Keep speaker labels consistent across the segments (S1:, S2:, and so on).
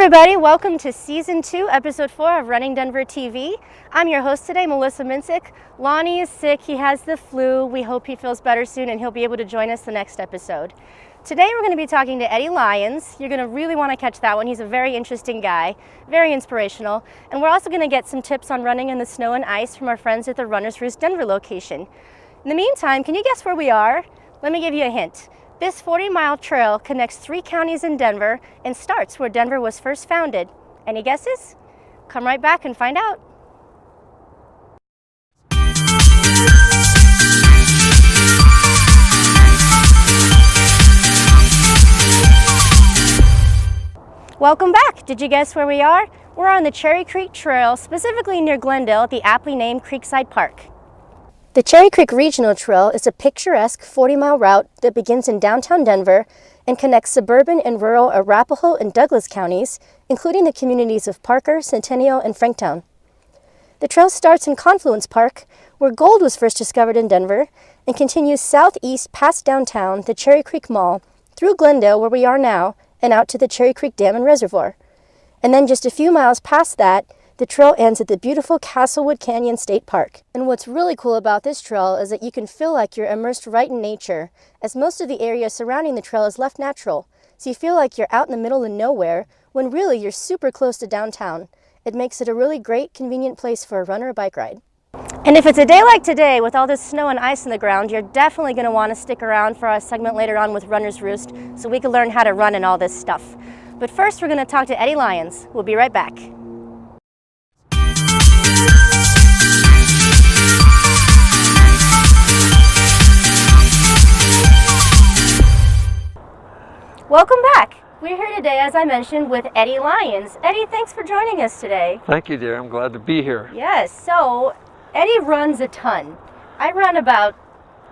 S1: everybody, welcome to Season 2, Episode 4 of Running Denver TV. I'm your host today, Melissa Minsick. Lonnie is sick, he has the flu. We hope he feels better soon and he'll be able to join us the next episode. Today we're going to be talking to Eddie Lyons. You're going to really want to catch that one. He's a very interesting guy, very inspirational. And we're also going to get some tips on running in the snow and ice from our friends at the Runners Roost Denver location. In the meantime, can you guess where we are? Let me give you a hint. This 40-mile trail connects 3 counties in Denver and starts where Denver was first founded. Any guesses? Come right back and find out. Welcome back. Did you guess where we are? We're on the Cherry Creek Trail, specifically near Glendale at the aptly named Creekside Park. The Cherry Creek Regional Trail is a picturesque 40-mile route that begins in downtown Denver and connects suburban and rural Arapahoe and Douglas counties, including the communities of Parker, Centennial, and Franktown. The trail starts in Confluence Park, where gold was first discovered in Denver, and continues southeast past downtown, the Cherry Creek Mall, through Glendale, where we are now, and out to the Cherry Creek Dam and Reservoir. And then just a few miles past that, the trail ends at the beautiful Castlewood Canyon State Park. And what's really cool about this trail is that you can feel like you're immersed right in nature, as most of the area surrounding the trail is left natural. So you feel like you're out in the middle of nowhere, when really you're super close to downtown. It makes it a really great, convenient place for a run or a bike ride. And if it's a day like today, with all this snow and ice on the ground, you're definitely going to want to stick around for our segment later on with Runners Roost, so we can learn how to run and all this stuff. But first, we're going to talk to Eddie Lyons. We'll be right back. Welcome back. We're here today, as I mentioned, with Eddie Lyons. Eddie, thanks for joining us today.
S2: Thank you, dear. I'm glad to be here.
S1: Yes, so Eddie runs a ton. I run about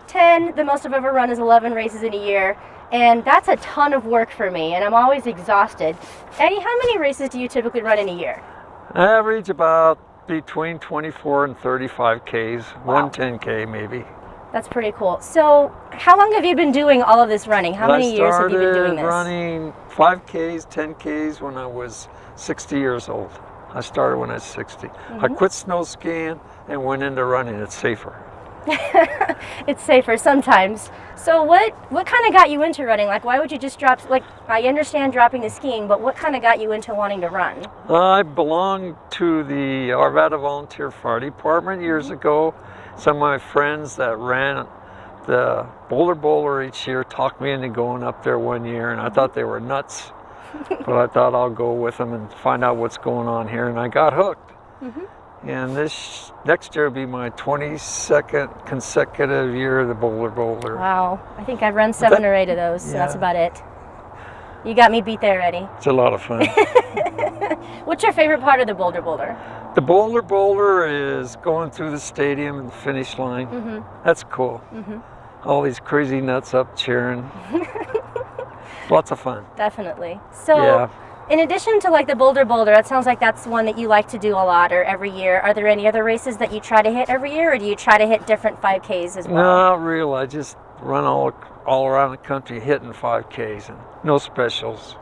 S1: 10, the most I've ever run is 11 races in a year, and that's a ton of work for me, and I'm always exhausted. Eddie, how many races do you typically run in a year?
S2: I average about between 24 and 35 Ks,
S1: Wow.
S2: 1 10K maybe.
S1: That's pretty cool. So how long have you been doing all of this running? How many years have you been doing this?
S2: I started running 5Ks, 10Ks when I was 60 years old. I started when I was 60. I quit snow skiing and went into running. It's safer.
S1: It's safer sometimes. So what kind of got you into running? Like, why would you just drop, like, I understand dropping the skiing, but what kind of got you into wanting to run?
S2: I belonged to the Arvada Volunteer Fire Department years ago. Some of my friends that ran the Boulder Bowler each year talked me into going up there one year, and I thought they were nuts. But I thought I'll go with them and find out what's going on here, and I got hooked. And this next year will be my 22nd consecutive year of the Boulder Bowler.
S1: Wow, I think I've run 7 or 8 of those, so that's about it. You got me beat there, Eddie.
S2: It's a lot of fun.
S1: What's your favorite part of the Boulder Bowler?
S2: The Boulder Bowler is going through the stadium and the finish line. That's cool. All these crazy nuts up cheering. Lots of fun.
S1: Definitely. So, in addition to like the Boulder Boulder, it sounds like that's one that you like to do a lot or every year. Are there any other races that you try to hit every year, or do you try to hit different 5Ks as well?
S2: No, not real. I just run all around the country hitting 5Ks and no specials.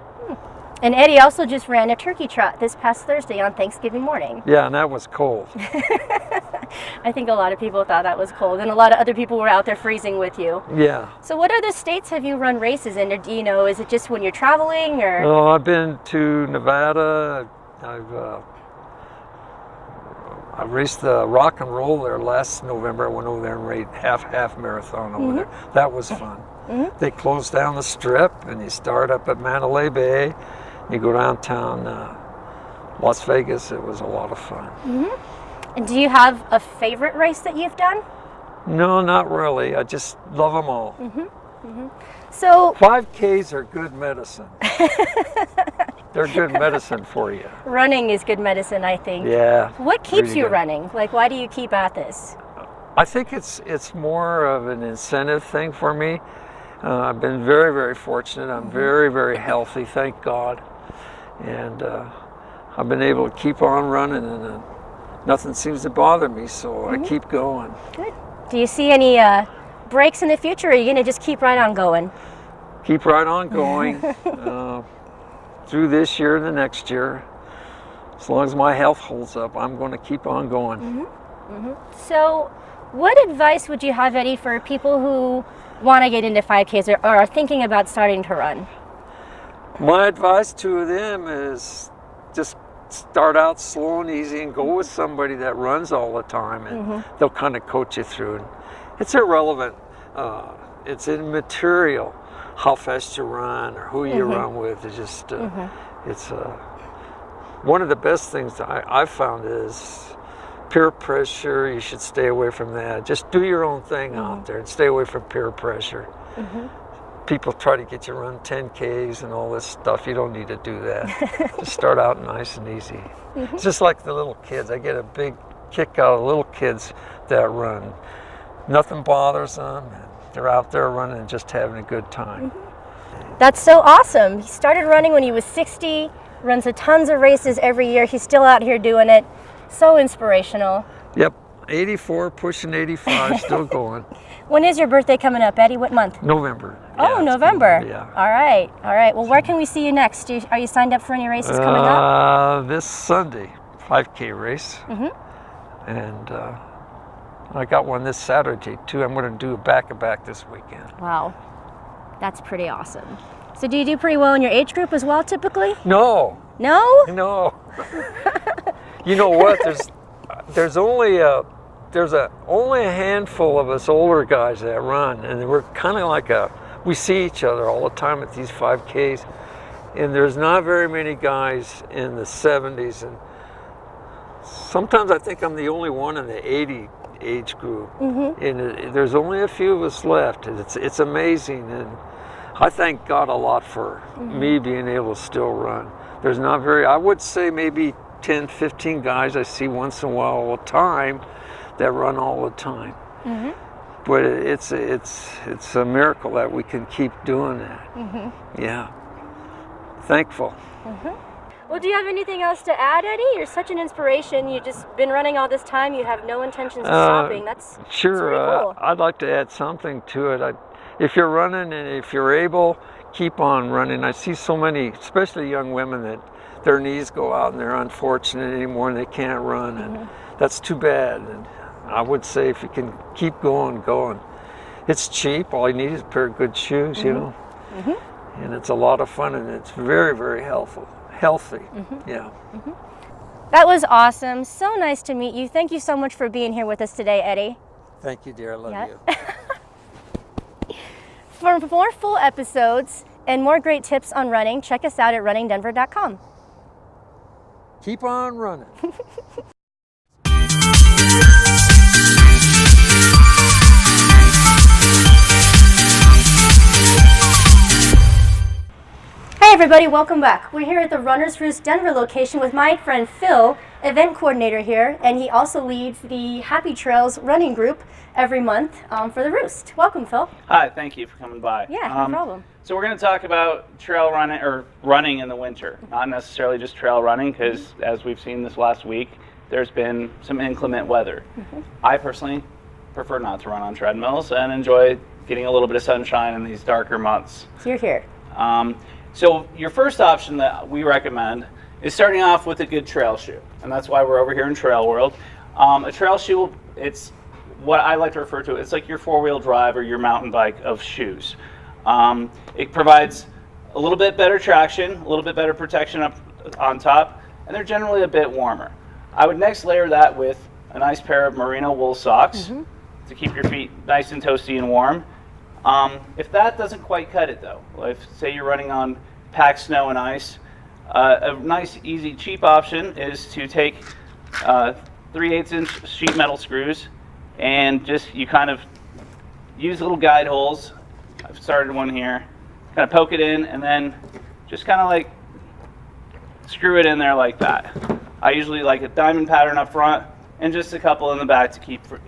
S1: And Eddie also just ran a turkey trot this past Thursday on Thanksgiving morning.
S2: Yeah, and that was cold.
S1: I think a lot of people thought that was cold, and a lot of other people were out there freezing with you.
S2: Yeah.
S1: So what other states have you run races in? Or do you know, is it just when you're traveling, or?
S2: Oh, I've been to Nevada. I raced the rock and roll there last November. I went over there and raced half marathon over there. That was fun. They closed down the strip, and you start up at Mandalay Bay. You go downtown Las Vegas. It was a lot of fun.
S1: And do you have a favorite race that you've done?
S2: No, not really. I just love them all.
S1: So
S2: 5Ks are good medicine. They're good medicine for you.
S1: running is good medicine, I think.
S2: Yeah.
S1: What keeps
S2: really
S1: you
S2: good.
S1: running? Like, why do you keep at this?
S2: I think it's more of an incentive thing for me. I've been very, very fortunate. I'm very, very healthy, thank God. And I've been able to keep on running, and nothing seems to bother me, so I keep going.
S1: Good. Do you see any breaks in the future, or are you going to just keep right on going?
S2: Keep right on going. through this year and the next year. As long as my health holds up, I'm going to keep on going.
S1: So what advice would you have, Eddie, for people who want to get into 5Ks or are thinking about starting to run?
S2: My advice to them is just start out slow and easy and go with somebody that runs all the time, and they'll kind of coach you through it. It's irrelevant. It's immaterial how fast you run or who you run with. It's just, it's one of the best things that I've found is peer pressure. You should stay away from that. Just do your own thing out there and stay away from peer pressure. People try to get you to run 10Ks and all this stuff. You don't need to do that. Just start out nice and easy. It's just like the little kids. I get a big kick out of little kids that run. Nothing bothers them. They're out there running and just having a good time.
S1: That's so awesome. He started running when he was 60, runs a tons of races every year. He's still out here doing it. So inspirational.
S2: Yep, 84, pushing 85, still going.
S1: When is your birthday coming up, Eddie? What month?
S2: November.
S1: Oh, November.
S2: Yeah.
S1: All right. All right. Well, where can we see you next? Are you signed up for any races coming up?
S2: This Sunday, 5K race. And I got one this Saturday, too. I'm going to do a back-to-back this weekend.
S1: Wow. That's pretty awesome. So do you do pretty well in your age group as well, typically?
S2: No.
S1: No?
S2: No. You know what? There's only only a handful of us older guys that run, and we're kind of like we see each other all the time at these 5Ks, and there's not very many guys in the 70s, and sometimes I think I'm the only one in the 80 age group, and there's only a few of us left. It's amazing, and I thank God a lot for me being able to still run. There's not I would say maybe 10, 15 guys I see once in a while all the time that run all the time. But it's a miracle that we can keep doing that. Yeah. Thankful.
S1: Well, do you have anything else to add, Eddie? You're such an inspiration. You've just been running all this time. You have no intentions of stopping. That's
S2: sure.
S1: pretty cool.
S2: I'd like to add something to it. If you're running and if you're able, keep on running. I see so many, especially young women, that their knees go out and they're unfortunate anymore and they can't run, and that's too bad. And I would say if you can keep going. It's cheap. All you need is a pair of good shoes, you know, and it's a lot of fun, and it's very, very healthy. Yeah.
S1: That was awesome. So nice to meet you. Thank you so much for being here with us today, Eddie.
S2: Thank you, dear. I love you.
S1: For more full episodes and more great tips on running, check us out at runningdenver.com.
S2: Keep on running.
S1: Hey everybody, welcome back. We're here at the Runners Roost Denver location with my friend Phil, event coordinator here, and he also leads the Happy Trails running group every month for the Roost. Welcome, Phil.
S3: Hi, thank you for coming by.
S1: Yeah, no problem.
S3: So we're going to talk about trail running or running in the winter, not necessarily just trail running, because as we've seen this last week, there's been some inclement weather. I personally prefer not to run on treadmills and enjoy getting a little bit of sunshine in these darker months.
S1: So you're here.
S3: So your first option that we recommend is starting off with a good trail shoe, and that's why we're over here in Trail World. A trail shoe, it's what I like to refer to, it's like your four-wheel drive or your mountain bike of shoes. It provides a little bit better traction, a little bit better protection up on top, and they're generally a bit warmer. I would next layer that with a nice pair of merino wool socks to keep your feet nice and toasty and warm. If that doesn't quite cut it though, if say you're running on packed snow and ice, a nice, easy, cheap option is to take 3/8" sheet metal screws and you kind of use little guide holes. I've started one here. Kind of poke it in and then just kind of like screw it in there like that. I usually like a diamond pattern up front and just a couple in the back to keep for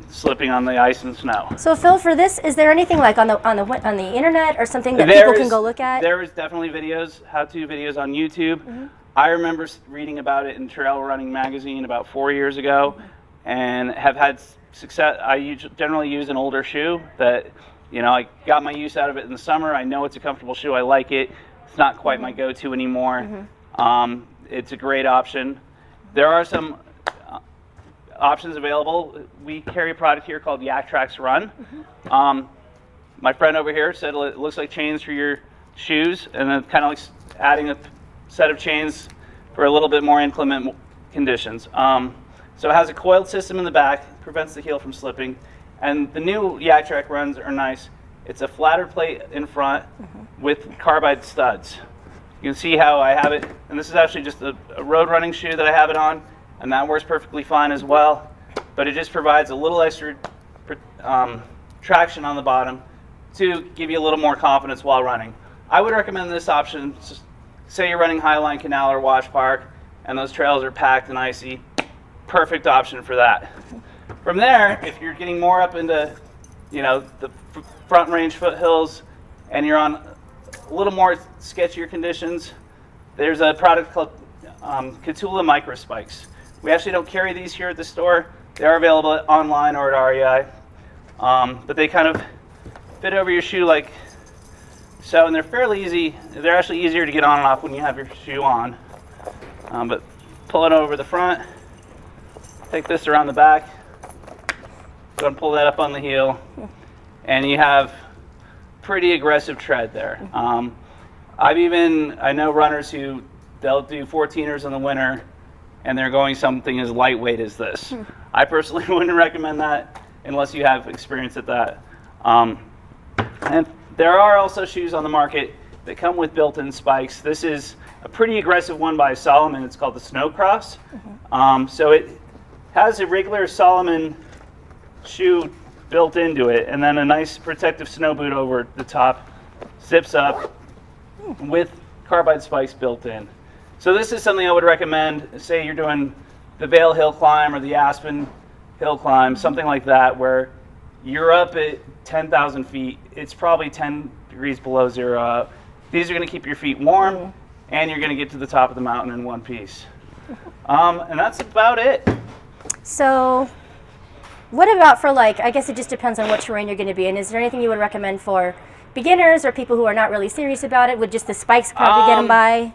S3: slipping on the ice and snow.
S1: So Phil, for this, is there anything like on the internet or something that people can go look at?
S3: There is definitely videos, how-to videos on YouTube. I remember reading about it in Trail Running Magazine about 4 years ago, and have had success. I generally use an older shoe that, I got my use out of it in the summer. I know it's a comfortable shoe. I like it. It's not quite my go-to anymore. It's a great option. There are some options available. We carry a product here called Yak Trax Run. My friend over here said it looks like chains for your shoes, and then kind of like adding a set of chains for a little bit more inclement conditions. So it has a coiled system in the back, prevents the heel from slipping, and the new Yak Trax Runs are nice. It's a flatter plate in front with carbide studs. You can see how I have it, and this is actually just a road running shoe that I have it on, and that works perfectly fine as well, but it just provides a little extra traction on the bottom to give you a little more confidence while running. I would recommend this option. Say you're running Highline Canal or Wash Park, and those trails are packed and icy. Perfect option for that. From there, if you're getting more up into, the front range foothills, and you're on a little more sketchier conditions, there's a product called Catula Micro Spikes. We actually don't carry these here at the store. They are available online or at REI, but they kind of fit over your shoe like so, and they're fairly easy. They're actually easier to get on and off when you have your shoe on. But pull it over the front, take this around the back, go and pull that up on the heel, and you have pretty aggressive tread there. I know runners who they'll do 14ers in the winter, and they're going something as lightweight as this. I personally wouldn't recommend that unless you have experience at that. And there are also shoes on the market that come with built-in spikes. This is a pretty aggressive one by Salomon. It's called the Snow Cross. So it has a regular Salomon shoe built into it, and then a nice protective snow boot over the top, zips up with carbide spikes built in. So this is something I would recommend. Say you're doing the Vale Hill Climb or the Aspen Hill Climb, something like that, where you're up at 10,000 feet. It's probably 10 degrees below zero out. These are going to keep your feet warm, and you're going to get to the top of the mountain in one piece. And that's about it.
S1: So what about for I guess it just depends on what terrain you're going to be in. Is there anything you would recommend for beginners or people who are not really serious about it? Would just the spikes probably get them by?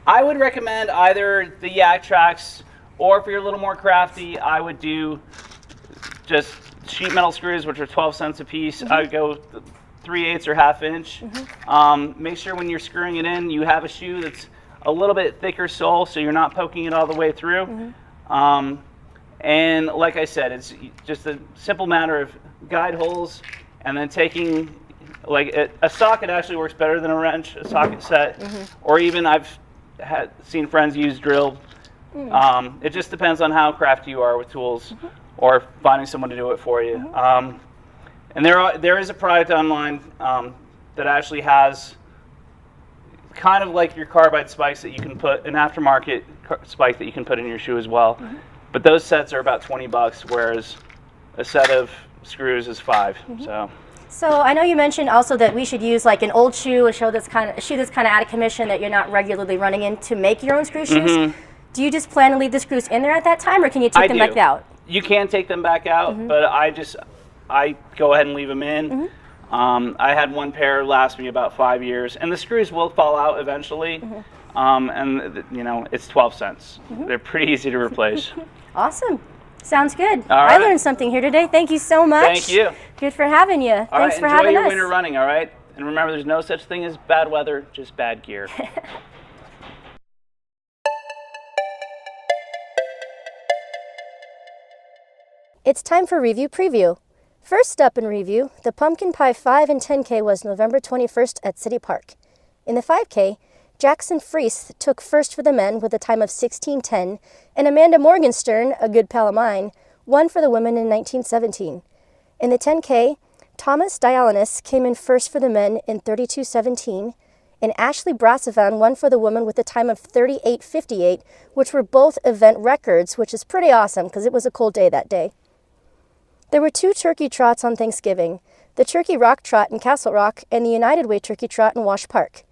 S3: I would recommend either the Yak Trax, or if you're a little more crafty, I would do just sheet metal screws, which are 12 cents a piece. I would go 3/8 or ½ inch. Make sure when you're screwing it in, you have a shoe that's a little bit thicker sole, so you're not poking it all the way through. And like I said, it's just a simple matter of guide holes, and then taking a socket actually works better than a wrench, a socket set, or even I've seen friends use drill. It just depends on how crafty you are with tools, or finding someone to do it for you. And there is a product online that actually has kind of like your carbide spikes that you can put, an aftermarket spike that you can put in your shoe as well. But those sets are about $20, whereas a set of screws is $5.
S1: So I know you mentioned also that we should use an old shoe, a shoe that's kind of out of commission that you're not regularly running in, to make your own screw shoes. Do you just plan to leave the screws in there at that time, or can you take them back out?
S3: You can take them back out, but I go ahead and leave them in. I had one pair last me about 5 years, and the screws will fall out eventually. And it's 12 cents. They're pretty easy to replace.
S1: Awesome. Sounds good.
S3: All right.
S1: I learned something here today. Thank you so much.
S3: Thank you.
S1: Good for having you. Thanks for having us.
S3: Enjoy your winter running, all right? And remember, there's no such thing as bad weather, just bad gear.
S1: It's time for Review Preview. First up in review, the Pumpkin Pie 5 and 10K was November 21st at City Park. In the 5K, Jackson Freese took first for the men with a time of 16:10, and Amanda Morgenstern, a good pal of mine, won for the women in 1917. In the 10K, Thomas Dialynis came in first for the men in 32:17, and Ashley Brassavan won for the women with a time of 38:58, which were both event records, which is pretty awesome because it was a cold day that day. There were 2 turkey trots on Thanksgiving, the Turkey Rock Trot in Castle Rock and the United Way Turkey Trot in Wash Park.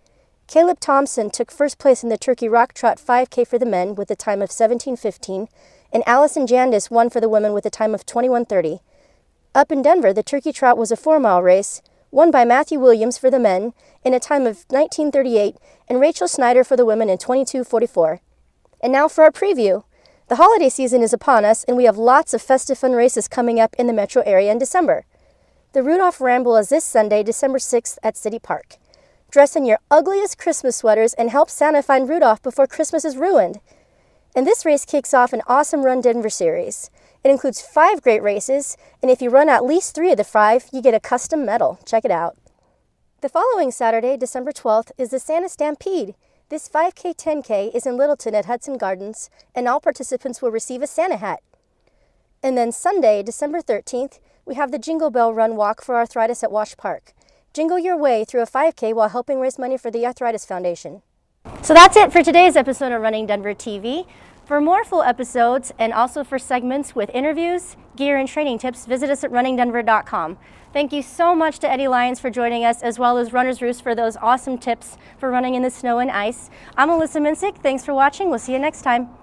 S1: Caleb Thompson took first place in the Turkey Rock Trot 5K for the men with a time of 17:15, and Allison Jandis won for the women with a time of 21:30. Up in Denver, the Turkey Trot was a 4-mile race, won by Matthew Williams for the men in a time of 19:38 and Rachel Snyder for the women in 22:44. And now for our preview. The holiday season is upon us, and we have lots of festive fun races coming up in the metro area in December. The Rudolph Ramble is this Sunday, December 6th at City Park. Dress in your ugliest Christmas sweaters and help Santa find Rudolph before Christmas is ruined. And this race kicks off an awesome Run Denver series. It includes 5 great races, and if you run at least 3 of the 5, you get a custom medal. Check it out. The following Saturday, December 12th, is the Santa Stampede. This 5K 10K is in Littleton at Hudson Gardens, and all participants will receive a Santa hat. And then Sunday, December 13th, we have the Jingle Bell Run Walk for Arthritis at Wash Park. Jingle your way through a 5K while helping raise money for the Arthritis Foundation. So that's it for today's episode of Running Denver TV. For more full episodes and also for segments with interviews, gear, and training tips, visit us at runningdenver.com. Thank you so much to Eddie Lyons for joining us, as well as Runners Roost for those awesome tips for running in the snow and ice. I'm Alyssa Minsick. Thanks for watching. We'll see you next time.